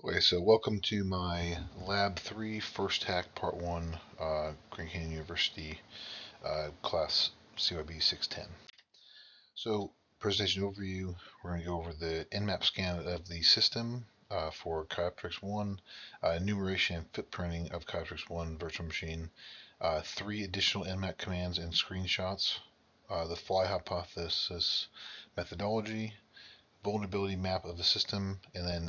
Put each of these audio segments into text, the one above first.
Okay, so welcome to my Lab 3 First Hack Part 1 Grand Canyon University class CYB 610. So, presentation overview, we're going to go over the Nmap scan of the system for Kioptrix 1, enumeration and footprinting of Kioptrix 1 virtual machine, 3 additional Nmap commands and screenshots, the fly hypothesis methodology, vulnerability map of the system, and then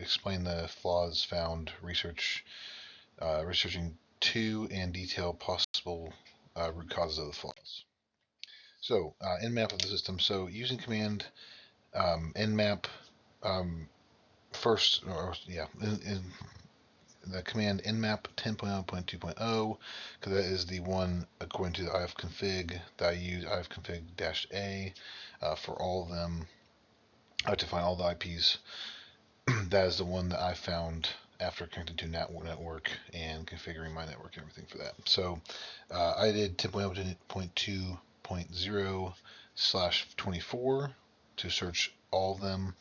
explain the flaws found, researching to and detail possible root causes of the flaws. So, nmap of the system. So, using command nmap first, or yeah, in the command nmap 10.0.2.0, because that is the one according to the ifconfig that I use, ifconfig-a for all of them. To find all the IPs. That is the one that I found after connecting to network and configuring my network and everything for that. So I did 10.0.2.0/24 to search all of them,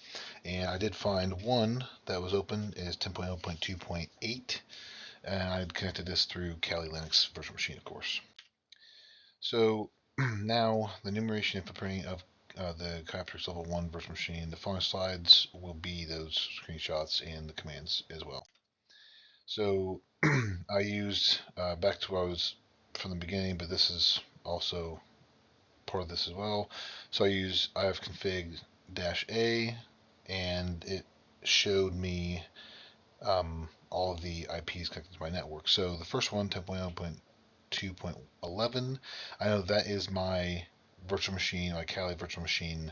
and I did find one that was open is 10.0.2.8, and I connected this through Kali Linux virtual machine, of course. So now the enumeration and footprinting of the Kioptrix Level 1 virtual machine. The following slides will be those screenshots and the commands as well. So I used, back to what I was from the beginning, but this is also part of this as well. So I used ifconfig-a, and it showed me all of the IPs connected to my network. So the first one, 10.0.2.11, I know that is my virtual machine, my Kali virtual machine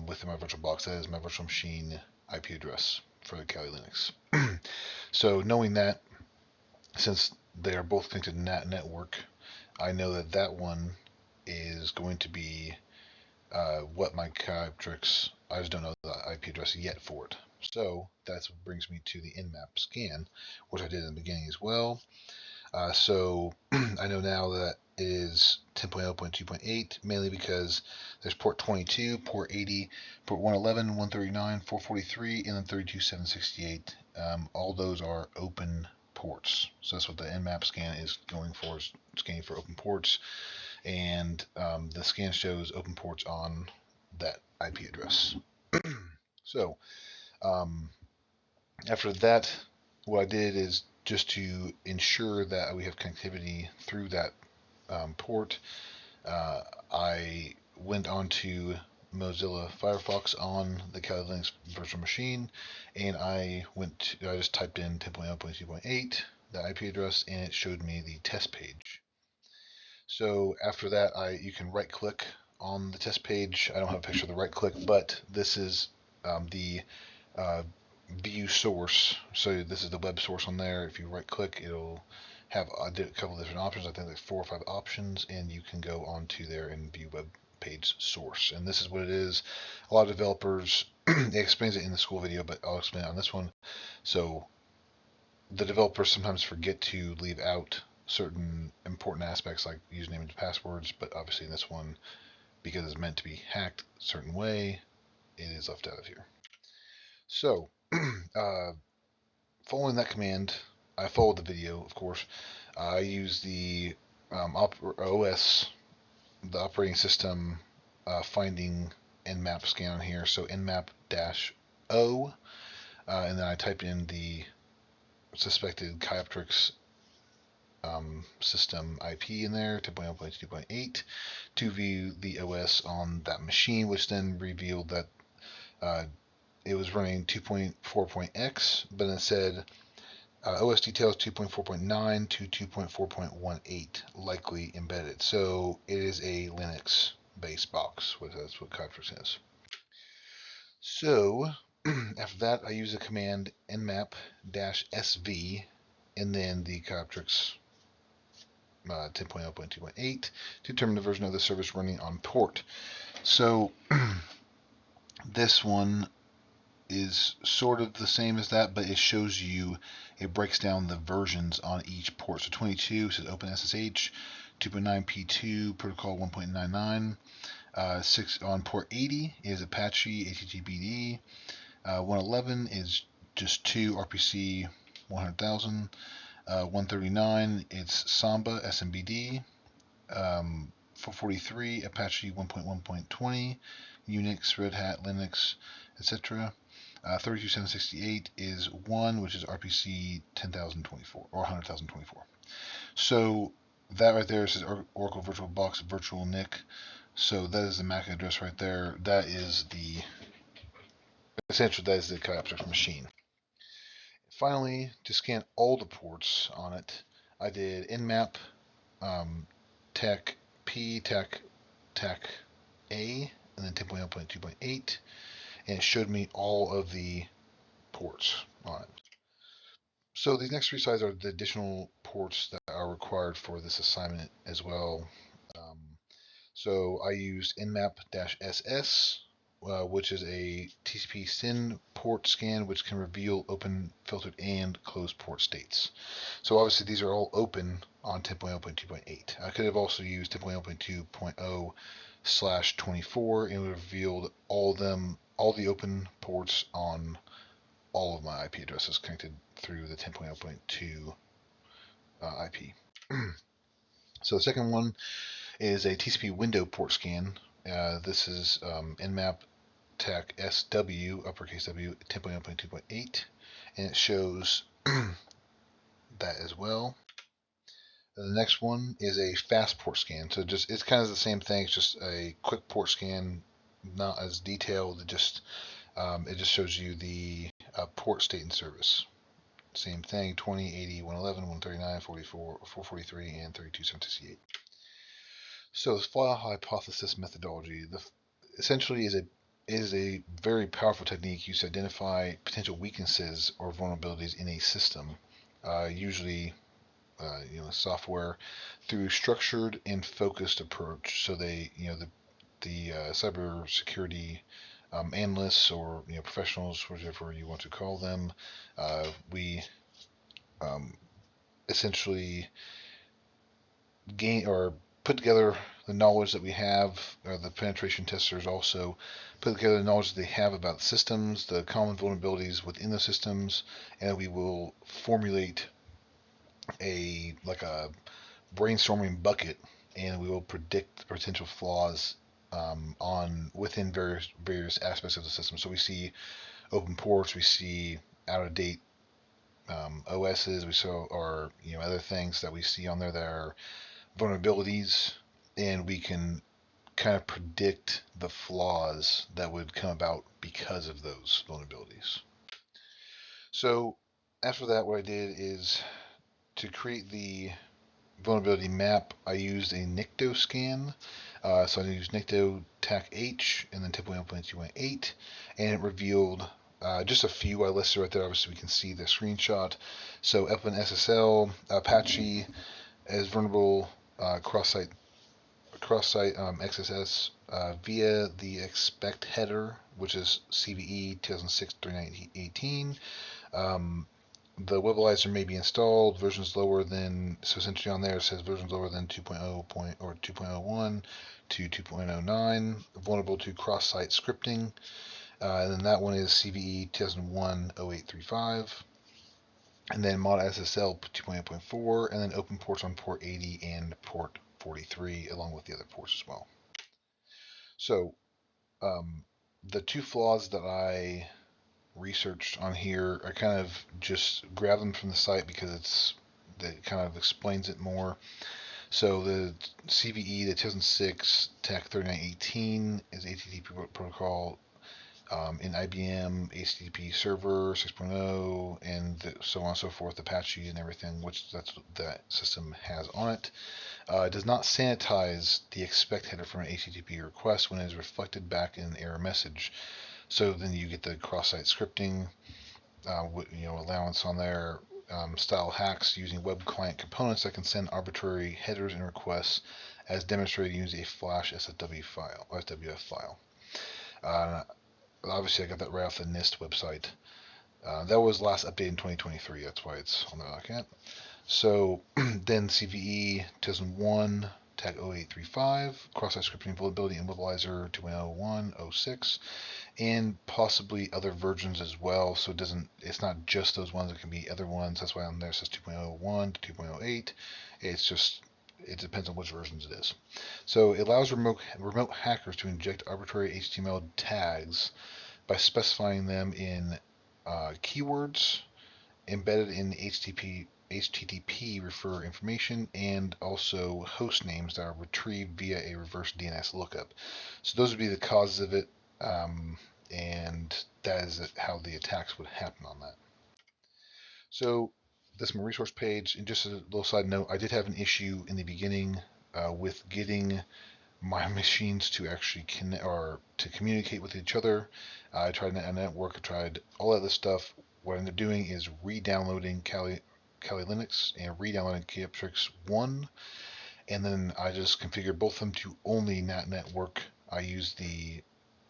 within my VirtualBox. That is my virtual machine IP address for the Kali Linux. So knowing that, since they are both connected to NAT network, I know that that one is going to be what my Kioptrix, I just don't know the IP address yet for it. So that's what brings me to the nmap scan, which I did in the beginning as well. So I know now that it is 10.0.2.8, mainly because there's port 22, port 80, port 111, 139, 443, and then 32768. All those are open ports. So that's what the nmap scan is going for, is scanning for open ports. And the scan shows open ports on that IP address. So after that, what I did is, just to ensure that we have connectivity through that port, I went onto Mozilla Firefox on the Kali Linux virtual machine, and I just typed in 10.0.2.8, the IP address, and it showed me the test page. So after that, you can right click on the test page. I don't have a picture of the right click, but this is the view source. So this is the web source on there. If you right click, it'll have a couple of different options. I think like 4 or 5 options, and you can go onto there and view web page source. And this is what it is. A lot of developers, it explains it in the school video, but I'll explain it on this one. So the developers sometimes forget to leave out certain important aspects like username and passwords, but obviously in this one, because it's meant to be hacked a certain way, it is left out of here. So following that command, I followed the video, of course. I used the OS, the operating system finding nmap scan on here. So nmap-o, and then I typed in the suspected Kioptrix system IP in there, 10.0.2.8, to view the OS on that machine, which then revealed that it was running 2.4.x, but it said OS details 2.4.9 to 2.4.18 likely embedded. So it is a Linux based box. That's what Kioptrix is. So after that, I use the command nmap-sv and then the Kioptrix 10.0.2.8 to determine the version of the service running on port. So this one is sort of the same as that, but it shows you, it breaks down the versions on each port. So 22 says OpenSSH, 2.9p2 protocol 1.99, 6 on port 80 is Apache HTTPD, 111 is just 2 RPC 100,000. 139, it's Samba SMBD. 443, Apache 1.1.20, Unix, Red Hat, Linux, etc. 32768 is 1, which is RPC 10,024 or 100,024. So that right there says Oracle VirtualBox Virtual NIC. So that is the MAC address right there. That is the essentially that is the Kioptrix machine. Finally, to scan all the ports on it, I did nmap tech P tech A and then 10.0.2.8, and it showed me all of the ports on it. So these next 3 slides are the additional ports that are required for this assignment as well. So I used nmap-ss, which is a TCP SYN port scan, which can reveal open, filtered, and closed port states. So obviously these are all open on 10.0.2.8. I could have also used 10.0.2.0/24 and revealed all the open ports on all of my IP addresses connected through the 10.0.2 IP. So the second one is a TCP window port scan. This is nmap tech SW, uppercase W, 10.0.2.8, and it shows that as well. The next one is a fast port scan. So it's kind of the same thing. It's just a quick port scan, not as detailed. It just shows you the port state and service. Same thing, 20, 80, 111, 139, 44, 443, and 32768. So this file hypothesis methodology essentially is a very powerful technique used to identify potential weaknesses or vulnerabilities in a system, usually software, through structured and focused approach. So the cybersecurity analysts or professionals, whatever you want to call them, we essentially gain or put together the knowledge that we have, or the penetration testers also put together the knowledge that they have about systems, the common vulnerabilities within the systems, and we will formulate a brainstorming bucket, and we will predict potential flaws within various aspects of the system. So we see open ports, we see out of date OSs, we saw or other things that we see on there that are vulnerabilities, and we can kind of predict the flaws that would come about because of those vulnerabilities. So after that, what I did is to create the vulnerability map, I used a NICTO scan. So I used NICTO TAC H and then 10.0.2.8, and it revealed just a few I listed right there. Obviously, we can see the screenshot. So FNSSL, Apache as vulnerable, cross-site XSS via the expect header, which is CVE 2006-3918. The Webalizer may be installed, versions lower than, so essentially on there it says versions lower than 2.0 or 2.01 to 2.09, vulnerable to cross-site scripting, and then that one is CVE 2001-0835, and then mod SSL 2.8.4, and then open ports on port 80 and port 43, along with the other ports as well. So the 2 flaws that I researched on here, I kind of just grab them from the site because that kind of explains it more. So the CVE, the 2006 TAC 3918 is HTTP protocol in IBM, HTTP server 6.0, and so on and so forth, Apache and everything, which that system has on it. It does not sanitize the expect header from an HTTP request when it is reflected back in an error message. So then you get the cross-site scripting, allowance on there, style hacks using web client components that can send arbitrary headers and requests, as demonstrated using a flash SFW file, or SWF file. Obviously, I got that right off the NIST website. That was last updated in 2023. That's why it's on the document. So then CVE 2001 tag 0835, cross-site scripting vulnerability in Mobilizer 2.01.06, and possibly other versions as well. So it's not just those ones, it can be other ones. That's why on there it says 2.01 to 2.08. It depends on which versions it is. So it allows remote hackers to inject arbitrary HTML tags by specifying them in keywords embedded in HTTP refer information, and also host names that are retrieved via a reverse DNS lookup. So those would be the causes of it, and that is how the attacks would happen on that. So this is my resource page, and just a little side note, I did have an issue in the beginning with getting my machines to actually connect or to communicate with each other. I tried a network, I tried all of this stuff. What I ended up doing is re-downloading Kali Linux and re-downloading Kioptrix 1, and then I just configured both of them to only NAT network. I used the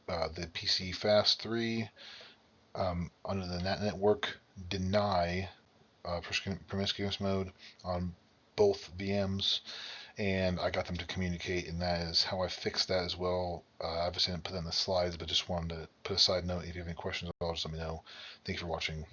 PC Fast 3 under the NAT network, deny promiscuous mode on both VMs, and I got them to communicate, and that is how I fixed that as well. Obviously, I didn't put that in the slides, but just wanted to put a side note. If you have any questions at all, just let me know. Thank you for watching.